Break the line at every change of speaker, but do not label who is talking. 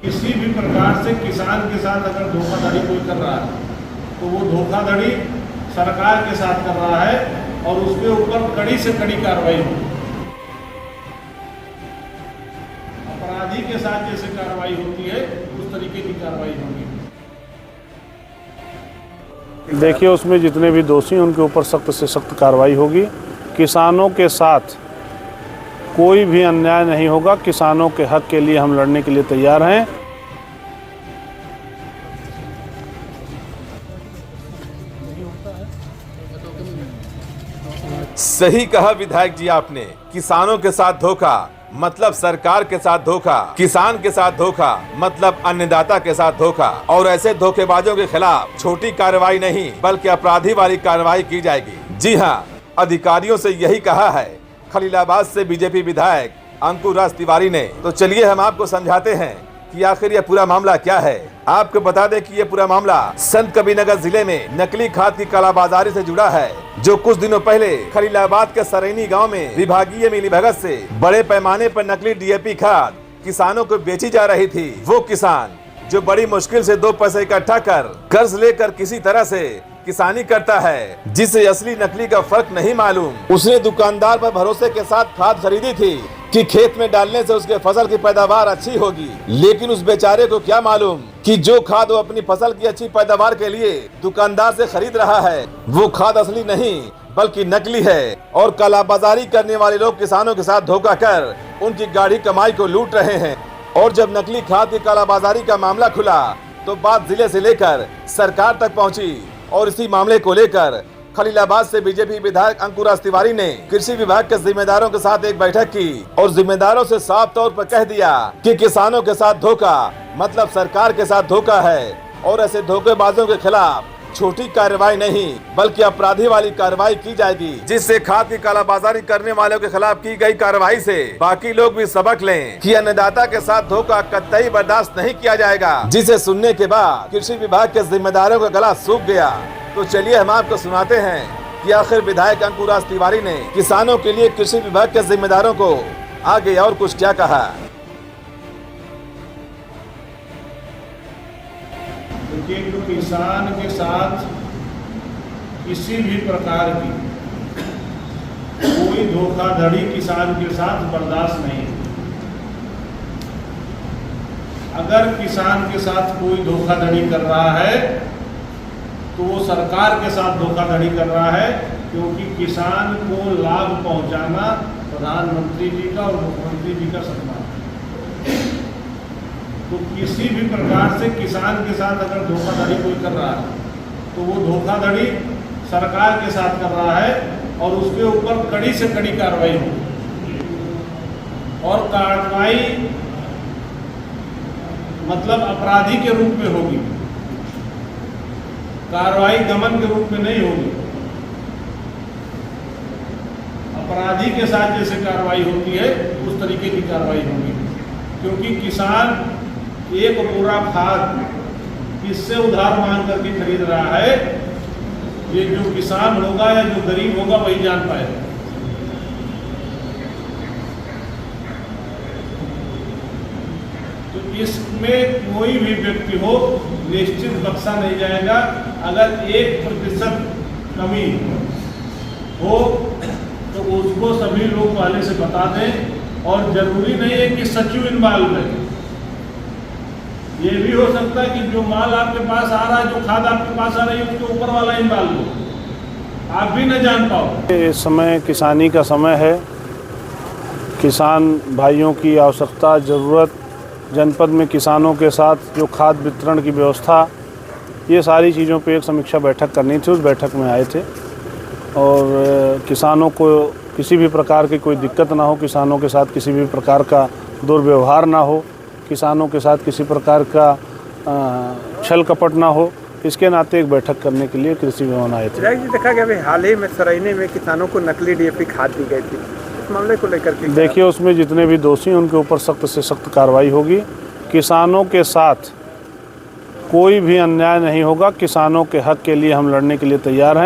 किसी भी प्रकार से किसान के साथ अगर धोखाधड़ी कोई कर रहा है तो वो धोखाधड़ी सरकार के साथ कर रहा है और उसके ऊपर कड़ी से कड़ी कार्रवाई होगी। अपराधी के साथ जैसे कार्रवाई होती है उस तरीके की कार्रवाई होगी।
देखिए, उसमें जितने भी दोषी हैं उनके ऊपर सख्त से सख्त कार्रवाई होगी। किसानों के साथ कोई भी अन्याय नहीं होगा। किसानों के हक के लिए हम लड़ने के लिए तैयार हैं।
सही कहा विधायक जी आपने। किसानों के साथ धोखा मतलब सरकार के साथ धोखा, किसान के साथ धोखा मतलब अन्नदाता के साथ धोखा। और ऐसे धोखेबाजों के खिलाफ छोटी कार्रवाई नहीं बल्कि अपराधी वाली कार्रवाई की जाएगी। जी हाँ, अधिकारियों से यही कहा है खलीलाबाद से बीजेपी विधायक अंकुर राज तिवारी ने। तो चलिए हम आपको समझाते हैं कि आखिर ये पूरा मामला क्या है। आपको बता दें कि ये पूरा मामला संत कबीरनगर जिले में नकली खाद की कालाबाजारी से जुड़ा है, जो कुछ दिनों पहले खलीलाबाद के सरैनी गांव में विभागीय मिलीभगत से बड़े पैमाने पर नकली डीएपी खाद किसानों को बेची जा रही थी। वो किसान जो बड़ी मुश्किल से 2 पैसे इकट्ठा कर कर्ज लेकर किसी तरह से किसानी करता है, जिसे असली नकली का फर्क नहीं मालूम, उसने दुकानदार पर भरोसे के साथ खाद खरीदी थी कि खेत में डालने से उसके फसल की पैदावार अच्छी होगी। लेकिन उस बेचारे को क्या मालूम कि जो खाद वो अपनी फसल की अच्छी पैदावार के लिए दुकानदार से खरीद रहा है वो खाद असली नहीं बल्कि नकली है। और कालाबाजारी करने वाले लोग किसानों के साथ धोखा कर उनकी गाढ़ी कमाई को लूट रहे हैं। और जब नकली खाद की कालाबाजारी का मामला खुला तो बात जिले से लेकर सरकार तक पहुंची। और इसी मामले को लेकर खलीलाबाद से बीजेपी विधायक अंकुर राज तिवारी ने कृषि विभाग के जिम्मेदारों के साथ एक बैठक की और जिम्मेदारों से साफ तौर पर कह दिया कि किसानों के साथ धोखा मतलब सरकार के साथ धोखा है। और ऐसे धोखेबाजों के खिलाफ छोटी कार्रवाई नहीं बल्कि अपराधी वाली कार्रवाई की जाएगी, जिससे खाद की कालाबाजारी करने वालों के खिलाफ की गई कार्रवाई से बाकी लोग भी सबक लें कि अन्नदाता के साथ धोखा कतई बर्दाश्त नहीं किया जाएगा। जिसे सुनने के बाद कृषि विभाग के जिम्मेदारों का गला सूख गया। तो चलिए हम आपको सुनाते हैं कि आखिर विधायक अंकुर राज तिवारी ने किसानों के लिए कृषि विभाग के जिम्मेदारों को आगे और कुछ क्या कहा।
देखिए, तो किसान के साथ किसी भी प्रकार की कोई धोखाधड़ी किसान के साथ बर्दाश्त नहीं। अगर किसान के साथ कोई धोखाधड़ी कर रहा है तो वो सरकार के साथ धोखाधड़ी कर रहा है, क्योंकि किसान को लाभ पहुंचाना प्रधानमंत्री जी का और मुख्यमंत्री जी का सपना है। तो किसी भी प्रकार से किसान के साथ अगर धोखाधड़ी कोई कर रहा है तो वो धोखाधड़ी सरकार के साथ कर रहा है और उसके ऊपर कड़ी से कड़ी कार्रवाई होगी। और कार्रवाई मतलब अपराधी के रूप में होगी, कार्रवाई दमन के रूप में नहीं होगी। अपराधी के साथ जैसे कार्रवाई होती है उस तरीके की कार्रवाई होगी, क्योंकि किसान एक बोरा खाद किससे उधार मांग करके खरीद रहा है, ये जो किसान होगा या जो गरीब होगा वही जान पाएगा। तो इसमें कोई भी व्यक्ति हो निश्चित बख्शा नहीं जाएगा। अगर 1% कमी हो तो उसको सभी लोग पहले से बता दें। और जरूरी नहीं है कि सचिव इन्वॉल्व है, ये भी हो सकता है कि जो माल आपके पास आ रहा है, जो खाद आपके पास आ रही है, उसके ऊपर वाला इन्वॉल्व हो, आप भी न जान पाओ।
इस समय किसानी का समय है। किसान भाइयों की आवश्यकता ज़रूरत, जनपद में किसानों के साथ जो खाद वितरण की व्यवस्था, ये सारी चीज़ों पे एक समीक्षा बैठक करनी थी। उस बैठक में आए थे और किसानों को किसी भी प्रकार की कोई दिक्कत ना हो, किसानों के साथ किसी भी प्रकार का दुर्व्यवहार ना हो, किसानों के साथ किसी प्रकार का छल कपट ना हो, इसके नाते एक बैठक करने के लिए कृषि भवन आए थे।
देखा गया अभी हाल ही में सरैनी में किसानों को नकली डीएपी खाद दी गई थी, इस मामले को लेकर के
देखिए, उसमें जितने भी दोषी हैं उनके ऊपर सख्त से सख्त कार्रवाई होगी। किसानों के साथ कोई भी अन्याय नहीं होगा। किसानों के हक के लिए हम लड़ने के लिए तैयार हैं।